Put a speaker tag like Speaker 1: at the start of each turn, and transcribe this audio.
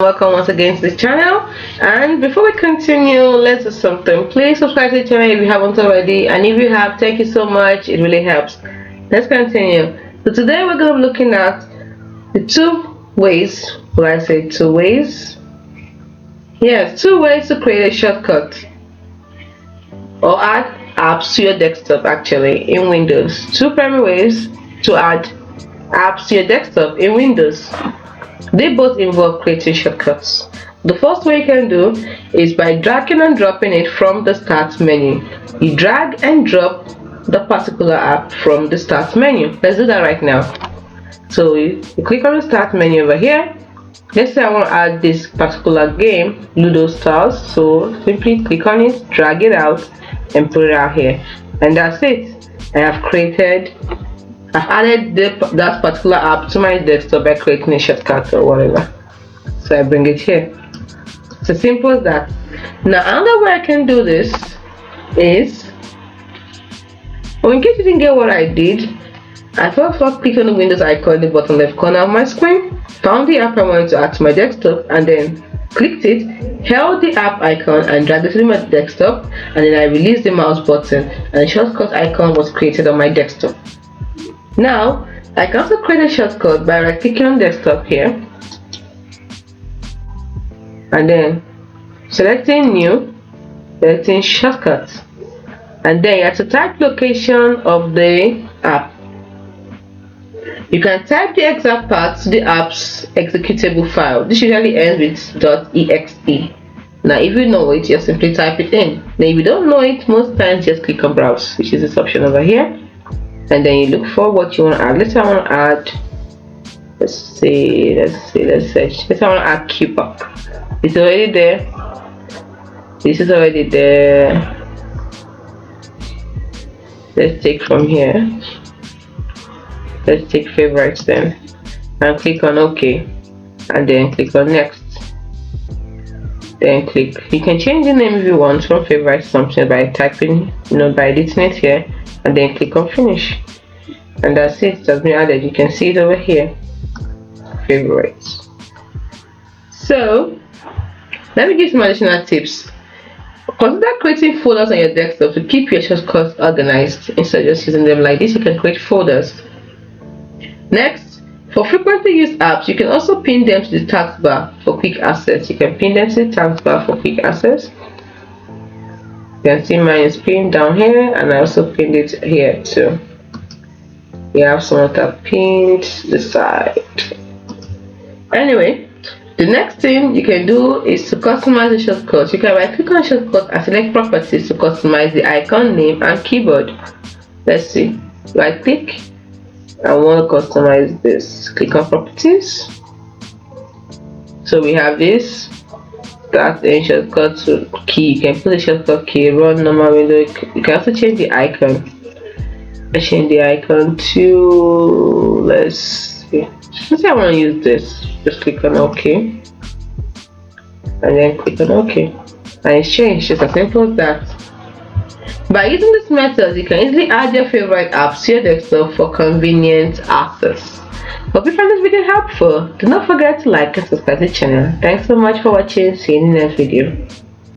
Speaker 1: welcome once again to the channel. And before we continue, let's do something. Please subscribe to the channel if you haven't already, and if you have, thank you so much, it really helps. Let's continue. So today we're going to be looking at the two ways to create a shortcut or add apps to your desktop actually in Windows. Two primary ways to add apps to your desktop in Windows. They both involve creating shortcuts. The first way you can do is by dragging and dropping it from the start menu. You drag and drop the particular app from the start menu. Let's do that right now. So you click on the start menu over here. Let's say I want to add this particular game, Ludo Stars. So simply click on it, drag it out, and put it out here. And that's it. I've added that particular app to my desktop by creating a shortcut or whatever. So I bring it here. It's as simple as that. Now another way I can do this is, in case you didn't get what I did, I first clicked on the Windows icon in the bottom left corner of my screen, found the app I wanted to add to my desktop, and then clicked it, held the app icon and dragged it to my desktop, and then I released the mouse button and the shortcut icon was created on my desktop. Now I can also create a shortcut by right clicking on desktop here and then selecting new, selecting shortcut, and then you have to type location of the app. You can type the exact path to the app's executable file. This usually ends with .exe. Now if you know it, just simply type it in. Now if you don't know it, most times just click on browse, which is this option over here, and then you look for what you want to add. Let's say I want to add, let's search. Let's say I want to add QPAC. It's already there. This is already there. Let's take from here. Let's take favorites then, and click on OK, and then click on next. Then click. You can change the name if you want from favorites something by typing, by editing it here, and then click on finish, and that's it. It has been added. You can see it over here, favorites. So let me give some additional tips. Consider creating folders on your desktop to keep your shortcuts organized. Instead of just using them like this, you can create folders. Next, for frequently used apps, you can also pin them to the taskbar for quick access. You can pin them to the taskbar for quick access. You can see mine is pinned down here, and I also pinned it here too. We have some that pinned to the side. Anyway, the next thing you can do is to customize the shortcut. You can right click on shortcut and select properties to customize the icon, name, and keyboard. Let's see. Right click. I want to customize this. Click on properties. So we have this. That's the shortcut to key. You can put the shortcut key, run normal window. You can also change the icon. I change the icon to, let's see. Let's say I want to use this. Just click on OK, and then click on OK, and it's changed. Just as simple as that. By using this method, you can easily add your favorite apps to your desktop for convenient access. Hope you found this video helpful. Do not forget to like and subscribe to the channel. Thanks so much for watching. See you in the next video.